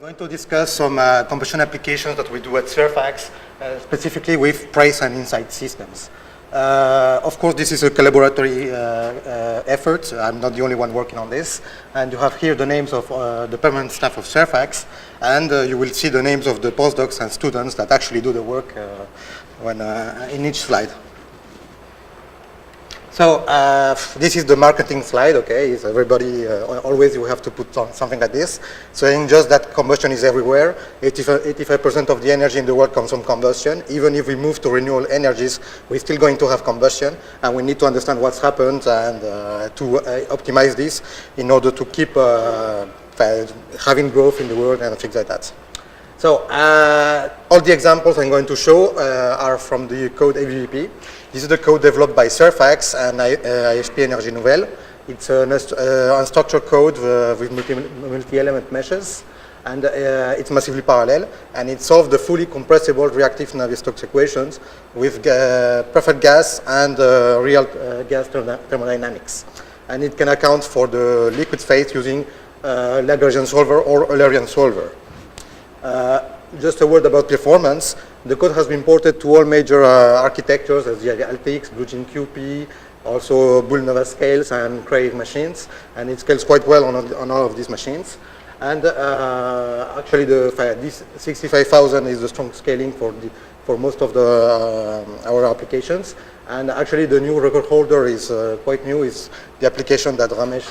going to discuss some combustion applications that we do at CERFACS, specifically with PRACE and INCITE systems. Of course, this is a collaboratory effort. I'm not the only one working on this. And you have here the names of the permanent staff of CERFACS, and you will see the names of the postdocs and students that actually do the work in each slide. So this is the marketing slide, okay? Is everybody, always you have to put on something like this, saying just that combustion is everywhere. 85% of the energy in the world comes from combustion. Even if we move to renewable energies, we're still going to have combustion, and we need to understand what's happened and to optimize this in order to keep having growth in the world and things like that. So all the examples I'm going to show are from the code AVVP. This is the code developed by CERFACS and HP Energy Nouvelle. It's an unstructured code with multi-element meshes, and it's massively parallel, and it solves the fully compressible reactive Navier-Stokes equations with perfect gas and real gas thermodynamics. And it can account for the liquid phase using Lagrangian solver or Eulerian solver. Just a word about performance. The code has been ported to all major architectures, as the Altix, BlueGene QP, also Bull Nova scales and Crave machines, and it scales quite well on all of these machines. And actually, this 65,000 is the strong scaling for most of our applications. And actually, the new record holder is quite new. It's the application that Ramesh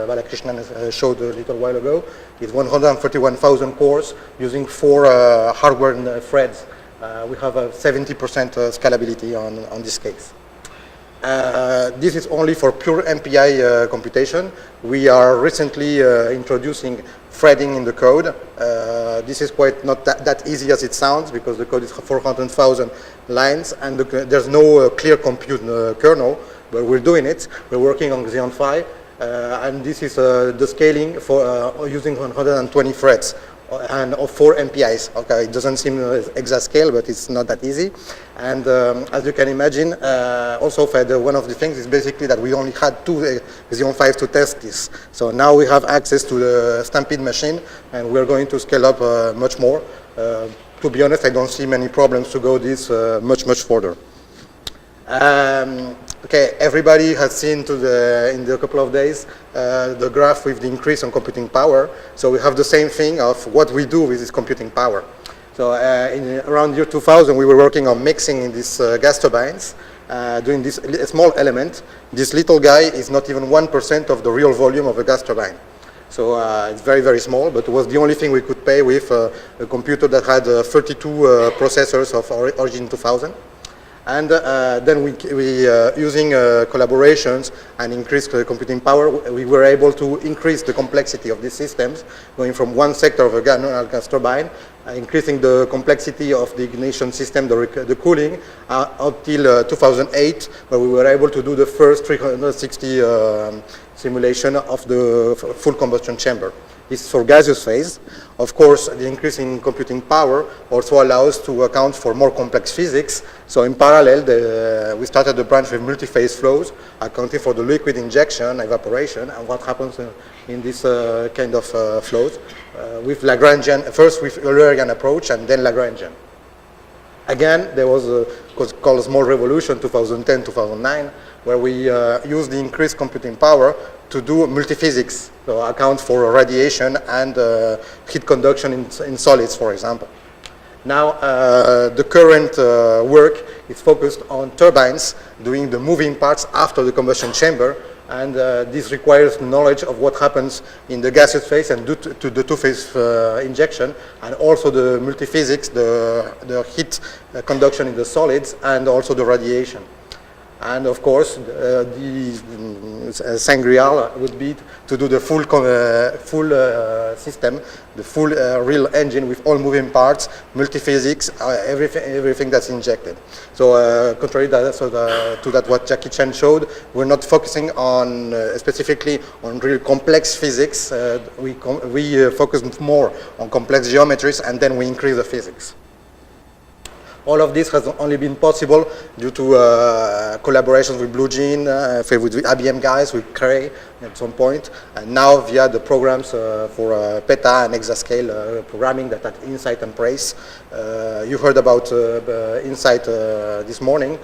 Balakrishnan showed a little while ago. It's 131,000 cores using 4 hardware threads. We have a 70% scalability on this case. This is only for pure MPI computation. We are recently introducing threading in the code. This is quite not that easy as it sounds, because the code is 400,000 lines, and there's no clear compute kernel, but we're doing it. We're working on Xeon Phi, and this is the scaling for using 120 threads and of 4 MPIs. Okay, it doesn't seem exascale, but it's not that easy. And as you can imagine, also one of the things is basically that we only had 2 Xeon 5 to test this. So now we have access to the Stampede machine, and we're going to scale up much more. To be honest, I don't see many problems to go this much further. Okay, everybody has seen in the couple of days the graph with the increase on computing power. So we have the same thing of what we do with this computing power. So around year 2000, we were working on mixing in these gas turbines, doing this small element. This little guy is not even 1% of the real volume of a gas turbine. So it's very small, but it was the only thing we could pay with a computer that had 32 processors of Origin 2000. And then using collaborations and increased computing power, we were able to increase the complexity of these systems, going from one sector of a gas turbine, increasing the complexity of the ignition system, the cooling, up till 2008, where we were able to do the first 360 simulation of the full combustion chamber. This is for gaseous phase. Of course, the increase in computing power also allows to account for more complex physics. So in parallel, we started the branch with multi-phase flows, accounting for the liquid injection, evaporation, and what happens in this kind of flows with Lagrangian, first with Eulerian approach and then Lagrangian. Again, there was what's called a small revolution, 2010, 2009, where we used the increased computing power to do multiphysics, so account for radiation and heat conduction in solids, for example. Now, the current work is focused on turbines doing the moving parts after the combustion chamber, and this requires knowledge of what happens in the gaseous phase and due to the two-phase injection, and also the multiphysics, the heat conduction in the solids, and also the radiation. And of course, the Sangreal would be to do the full system, the full real engine with all moving parts, multiphysics, everything that's injected. So contrary to that what Jackie Chen showed, we're not focusing on specifically on real complex physics. We focus more on complex geometries, and then we increase the physics. All of this has only been possible due to collaborations with Blue Gene, with the IBM guys, with Cray at some point, and now via the programs for PETA and Exascale programming that at INCITE and PRACE. You heard about INCITE this morning.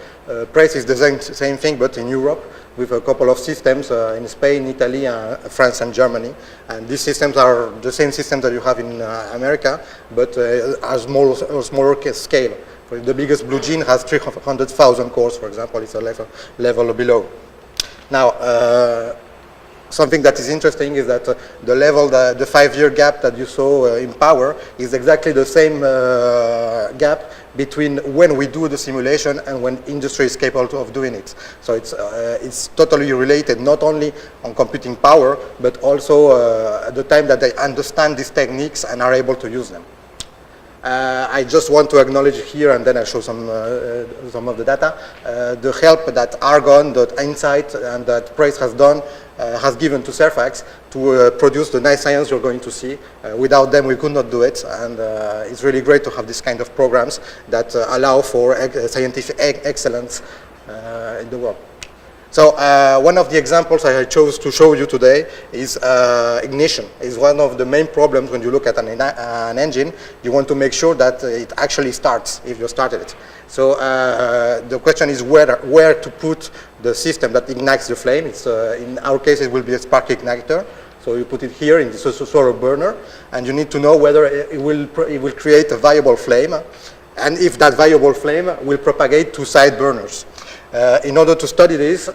PRACE is the same thing, but in Europe, with a couple of systems in Spain, Italy, France, and Germany. And these systems are the same systems that you have in America, but at smaller scale. The biggest Blue Gene has 300,000 cores, for example. It's a level below. Now, something that is interesting is that the level, the 5-year gap that you saw in power is exactly the same gap between when we do the simulation and when industry is capable of doing it. So it's totally related, not only on computing power, but also at the time that they understand these techniques and are able to use them. I just want to acknowledge here, and then I'll show some of the data, the help that Argonne, that INCITE, and that PRACE has given to CERFACS to produce the nice science you're going to see. Without them, we could not do it, and it's really great to have this kind of programs that allow for scientific excellence in the world. So one of the examples I chose to show you today is ignition. It's one of the main problems when you look at an engine. You want to make sure that it actually starts if you started it. So the question is where to put the system that ignites the flame. It's, in our case, it will be a spark igniter. So you put it here in this sort of burner, and you need to know whether it will create a viable flame, and if that viable flame will propagate to side burners. In order to study this,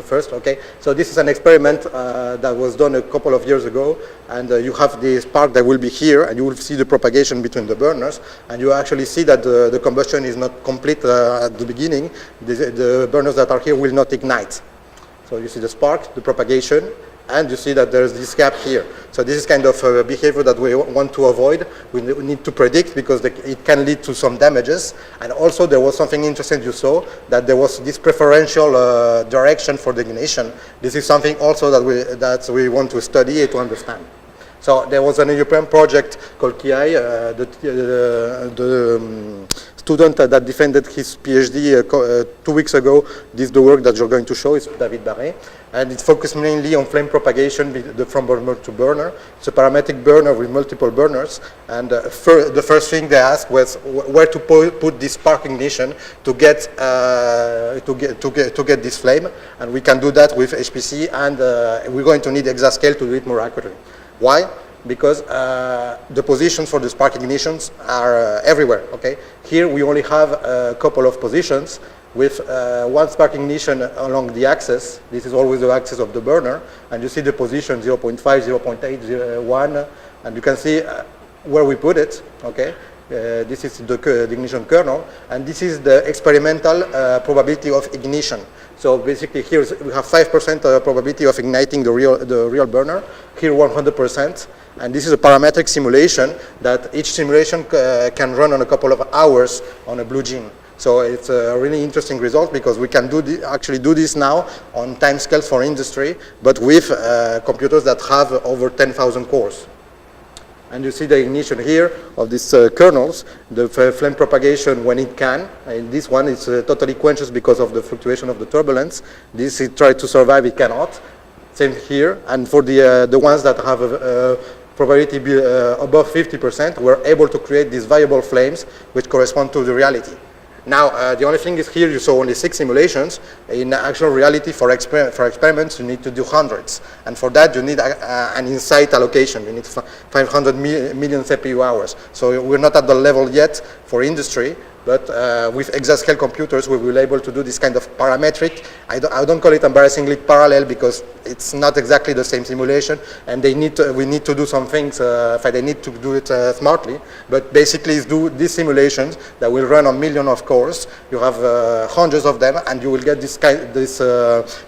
first, okay, so this is an experiment that was done a couple of years ago, and you have the spark that will be here, and you will see the propagation between the burners, and you actually see that the combustion is not complete at the beginning. The burners that are here will not ignite. So you see the spark, the propagation, and you see that there's this gap here. So this is kind of a behavior that we want to avoid. We need to predict because it can lead to some damages. And also there was something interesting you saw, that there was this preferential direction for the ignition. This is something also that we want to study and to understand. So there was an European project called KI, student that defended his PhD 2 weeks ago. This is the work that you're going to show, is David Barret. And it focused mainly on flame propagation from burner to burner. It's a parametric burner with multiple burners. And the first thing they asked was where to put this spark ignition to get this flame. And we can do that with HPC, and we're going to need Exascale to do it more accurately. Why? Because the positions for the spark ignitions are everywhere, okay? Here we only have a couple of positions with one spark ignition along the axis. This is always the axis of the burner, and you see the position 0.5, 0.8, 1, and you can see where we put it, okay? This is the ignition kernel, and this is the experimental probability of ignition. So basically here we have 5% probability of igniting the real burner, here 100%, and this is a parametric simulation that each simulation can run on a couple of hours on a Blue Gene. So it's a really interesting result because we can actually do this now on timescales for industry, but with computers that have over 10,000 cores. And you see the ignition here of these kernels, the flame propagation when it can. In this one, it's totally quenched because of the fluctuation of the turbulence. This, it tried to survive, it cannot. Same here. And for the ones that have a probability above 50%, we're able to create these viable flames which correspond to the reality. Now, the only thing is here you saw only 6 simulations. In actual reality, for experiments, you need to do hundreds. And for that, you need an INCITE allocation. You need 500 million CPU hours. So we're not at the level yet for industry, but with Exascale computers, we will be able to do this kind of parametric. I don't call it embarrassingly parallel because it's not exactly the same simulation, and we need to do some things, they need to do it smartly, but basically it's do these simulations that will run on millions of cores. You have hundreds of them, and you will get this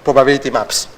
probability maps.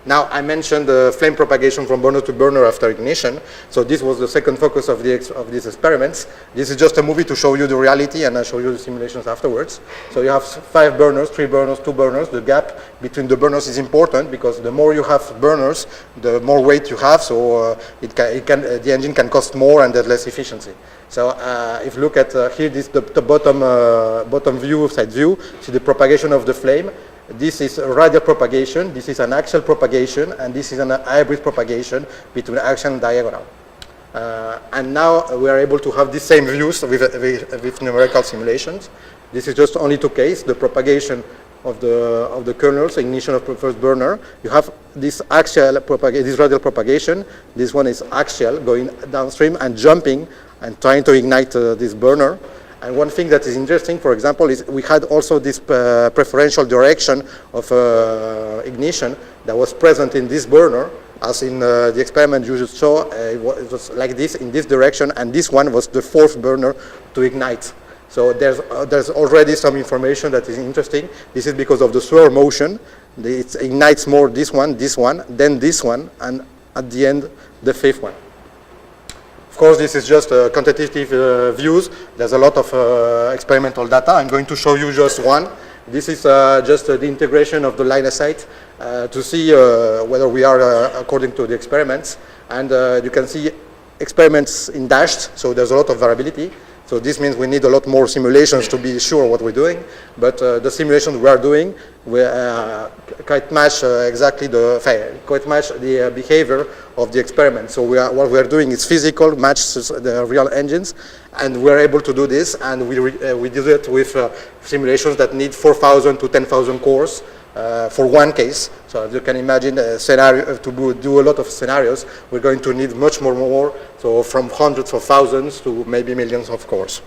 Now, I mentioned the flame propagation from burner to burner after ignition. So this was the second focus of these experiments. This is just a movie to show you the reality, and I'll show you the simulations afterwards. So you have 5 burners, 3 burners, 2 burners. The gap between the burners is important because the more you have burners, the more weight you have. So the engine can cost more and there's less efficiency. So if you look at here, this the bottom view, side view, see the propagation of the flame. This is a radial propagation, this is an axial propagation, and this is an hybrid propagation between axial and diagonal. And now we are able to have the same views with numerical simulations. This is just only 2 cases, the propagation of the kernels, ignition of the first burner. You have this axial this radial propagation. This one is axial, going downstream and jumping and trying to ignite this burner. And one thing that is interesting, for example, is we had also this preferential direction of ignition that was present in this burner. As in the experiment you just saw, it was like this, in this direction, and this one was the 4th burner to ignite. So there's already some information that is interesting. This is because of the slower motion. It ignites more this one, then this one, and at the end, the 5th one. Of course, this is just quantitative views. There's a lot of experimental data. I'm going to show you just one. This is just the integration of the line of sight to see whether we are according to the experiments. And you can see experiments in dashed, so there's a lot of variability. So this means we need a lot more simulations to be sure what we're doing. But the simulations we are doing, we quite match exactly the behavior of the experiment. So what we are doing is physical, matches the real engines, and we're able to do this. And we did it with simulations that need 4,000 to 10,000 cores. For one case. So as you can imagine, a scenario to do a lot of scenarios, we're going to need much more. So from hundreds of thousands to maybe millions of cores.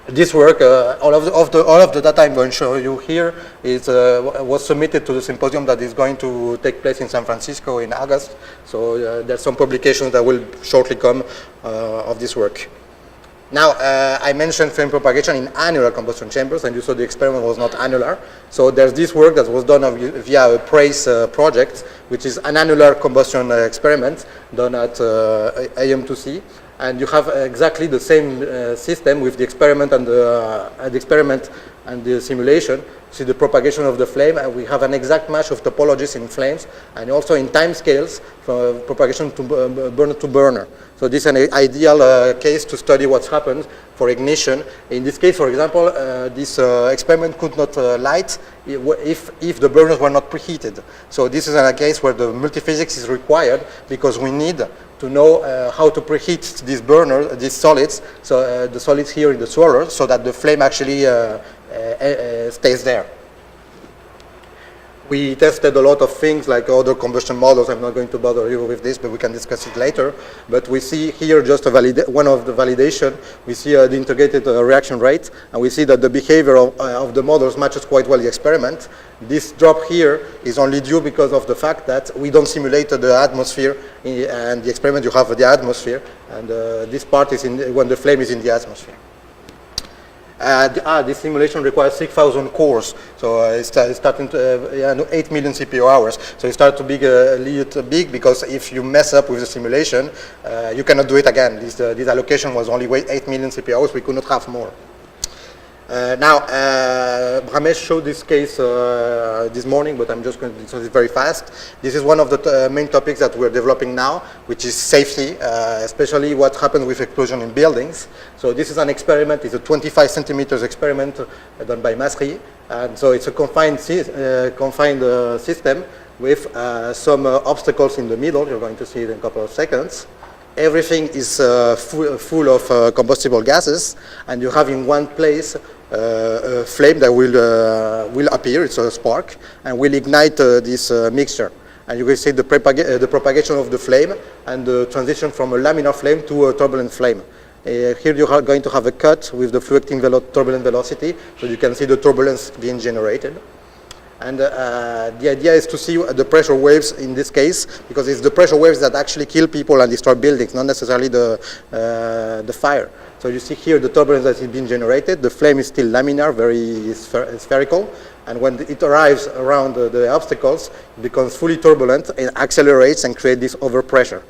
This work, all of the data I'm going to show you here was submitted to the symposium that is going to take place in San Francisco in August. So there's some publications that will shortly come of this work. Now, I mentioned flame propagation in annular combustion chambers, and you saw the experiment was not annular. So there's this work that was done via a PRACE project, which is an annular combustion experiment done at AM2C. And you have exactly the same system with the experiment and the simulation. See the propagation of the flame, and we have an exact match of topologies in flames, and also in time scales from propagation to burner to burner. So this is an ideal case to study what's happened for ignition. In this case, for example, this experiment could not light if the burners were not preheated. So this is a case where the multiphysics is required because we need to know how to preheat these burners, these solids, so the solids here in the swirler, so that the flame actually stays there. We tested a lot of things like other combustion models. I'm not going to bother you with this, but we can discuss it later. But we see here just one of the validation. We see the integrated reaction rate, and we see that the behavior of the models matches quite well the experiment. This drop here is only due because of the fact that we don't simulate the atmosphere, and the experiment you have the atmosphere, and this part is when the flame is in the atmosphere. This simulation requires 6,000 cores, so it's starting to 8 million CPU hours. So it starts to be a little big because if you mess up with the simulation, you cannot do it again. This allocation was only 8 million CPU hours. We could not have more. Now, Ramesh showed this case this morning, but I'm just going to discuss it very fast. This is one of the main topics that we're developing now, which is safety, especially what happens with explosion in buildings. So this is an experiment. It's a 25 centimeters experiment done by Masri. And so it's a confined system with some obstacles in the middle. You're going to see it in a couple of seconds. Everything is full of combustible gases, and you have in one place a flame that will appear. It's a spark, and will ignite this mixture. And you can see the propagation of the flame and the transition from a laminar flame to a turbulent flame. Here you are going to have a cut with the fluctuating turbulent velocity, so you can see the turbulence being generated. And the idea is to see the pressure waves in this case, because it's the pressure waves that actually kill people and destroy buildings, not necessarily the fire. So you see here the turbulence that is being generated. The flame is still laminar, very spherical. And when it arrives around the obstacles, it becomes fully turbulent and accelerates and creates this overpressure.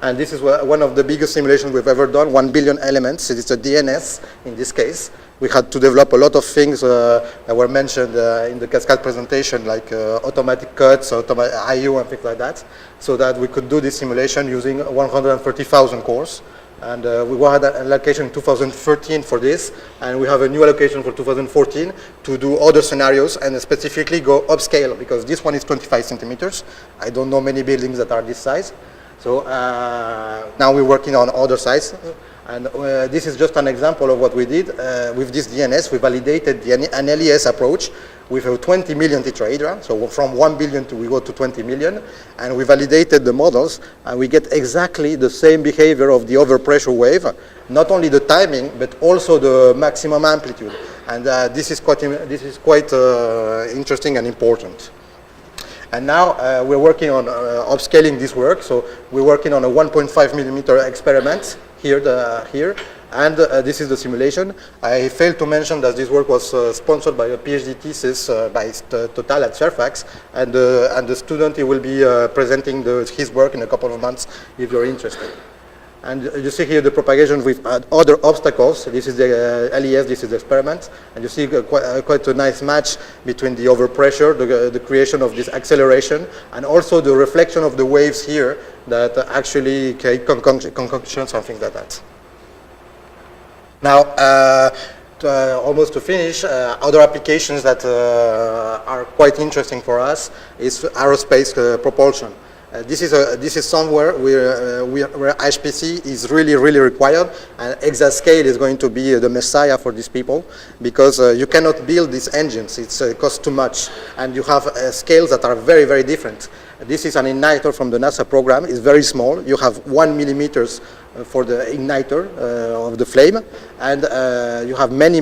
And this is one of the biggest simulations we've ever done, 1 billion elements. It's a DNS in this case. We had to develop a lot of things that were mentioned in the Cascade presentation, like automatic cuts, IU and things like that, so that we could do this simulation using 130,000 cores. And we had an allocation in 2013 for this, and we have a new allocation for 2014 to do other scenarios and specifically go upscale, because this one is 25 centimeters. I don't know many buildings that are this size. So now we're working on other size. And this is just an example of what we did with this DNS. We validated an LES approach with a 20 million tetrahedra. So from 1 billion we go to 20 million. And we validated the models, and we get exactly the same behavior of the overpressure wave, not only the timing, but also the maximum amplitude. And this is quite interesting and important. And now we're working on upscaling this work. So we're working on a 1.5 millimeter experiment here, and this is the simulation. I failed to mention that this work was sponsored by a PhD thesis by Total at CERFACS, and the student, he will be presenting his work in a couple of months if you're interested. And you see here the propagation with other obstacles. This is the LES, this is the experiment. And you see quite a nice match between the overpressure, the creation of this acceleration, and also the reflection of the waves here that actually create concoctions and things like that. Now, almost to finish, other applications that are quite interesting for us is aerospace propulsion. This is somewhere where HPC is really required, and Exascale is going to be the messiah for these people, because you cannot build these engines. It costs too much, and you have scales that are very different. This is an igniter from the NASA program. It's very small. You have 1 millimeters for the igniter of the flame, and you have many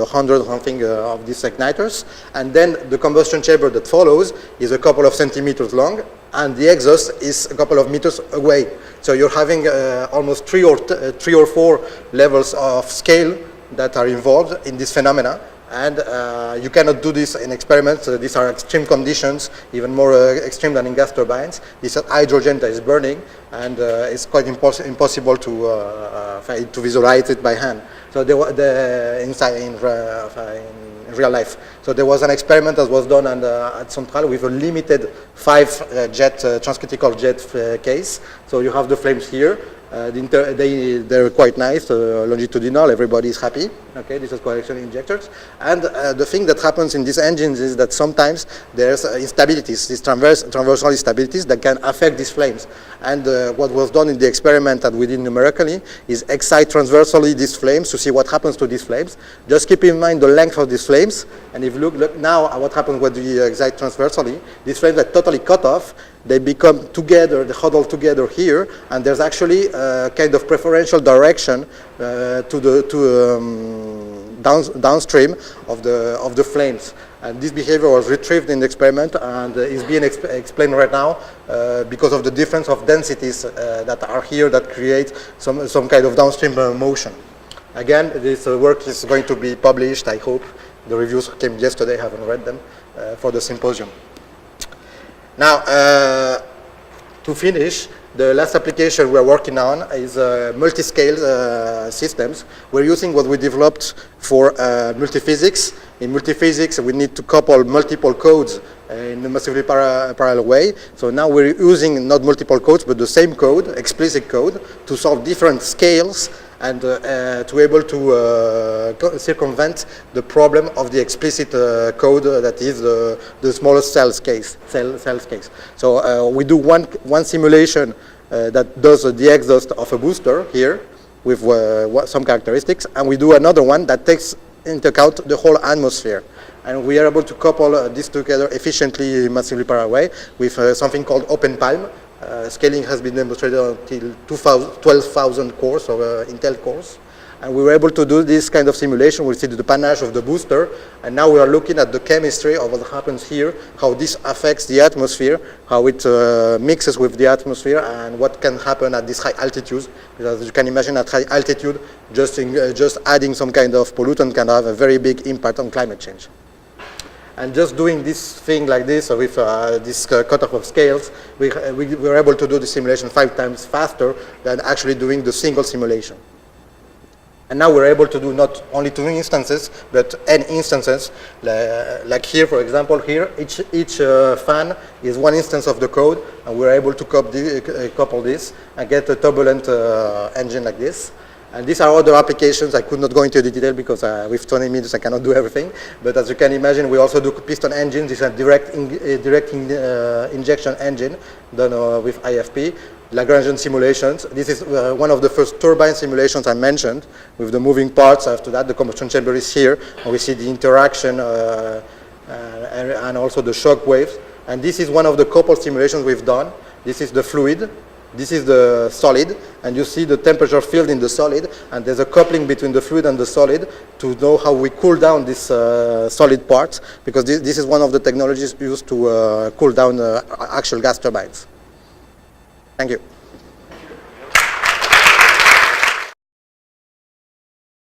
hundred something of these igniters, and then the combustion chamber that follows is a couple of centimeters long, and the exhaust is a couple of meters away. So you're having almost three or four levels of scale that are involved in this phenomena. And you cannot do this in experiments. These are extreme conditions, even more extreme than in gas turbines. This is hydrogen that is burning, and it's quite impossible to visualize it by hand. So in real life. So there was an experiment that was done at Central with a limited 5-jet transcritical jet case. So you have the flames here. They're quite nice, longitudinal, everybody is happy. Okay, this is coaxial injectors. And the thing that happens in these engines is that sometimes there's instabilities, these transversal instabilities that can affect these flames. And what was done in the experiment that we did numerically is excite transversally these flames to see what happens to these flames. Just keep in mind the length of these flames. And if you look now at what happens when we excite transversally, these flames are totally cut off. They become together, they huddle together here, and there's actually a kind of preferential direction downstream of the flames. And this behavior was retrieved in the experiment and is being explained right now because of the difference of densities that are here that create some kind of downstream motion. Again, this work is going to be published, I hope. The reviews came yesterday, I haven't read them, for the symposium. Now, to finish, the last application we're working on is multi-scale systems. We're using what we developed for multiphysics. In multiphysics, we need to couple multiple codes in a massively parallel way. So now we're using not multiple codes, but the same code, explicit code, to solve different scales and to be able to circumvent the problem of the explicit code that is the smallest cells case. So we do one simulation that does the exhaust of a booster here with some characteristics, and we do another one that takes into account the whole atmosphere. And we are able to couple this together efficiently in massively parallel way with something called OpenPalm. Scaling has been demonstrated until 12,000 cores of Intel cores. And we were able to do this kind of simulation. We see the panache of the booster, and now we are looking at the chemistry of what happens here, how this affects the atmosphere, how it mixes with the atmosphere, and what can happen at this high altitudes. Because as you can imagine, at high altitude, just adding some kind of pollutant can have a very big impact on climate change. And just doing this thing like this, with this cutoff of scales, we were able to do the simulation 5 times faster than actually doing the single simulation. And now we're able to do not only 2 instances, but n instances. Like here, for example, here, each fan is 1 instance of the code, and we're able to couple this and get a turbulent engine like this. And these are other applications. I could not go into the detail because with 20 minutes I cannot do everything. But as you can imagine, we also do piston engines. This is a direct injection engine done with IFP. Lagrangian simulations. This is one of the first turbine simulations I mentioned with the moving parts. After that, the combustion chamber is here, and we see the interaction and also the shock waves. And this is one of the couple simulations we've done. This is the fluid. This is the solid, and you see the temperature field in the solid, and there's a coupling between the fluid and the solid to know how we cool down this solid parts, because this is one of the technologies used to cool down actual gas turbines. Thank you.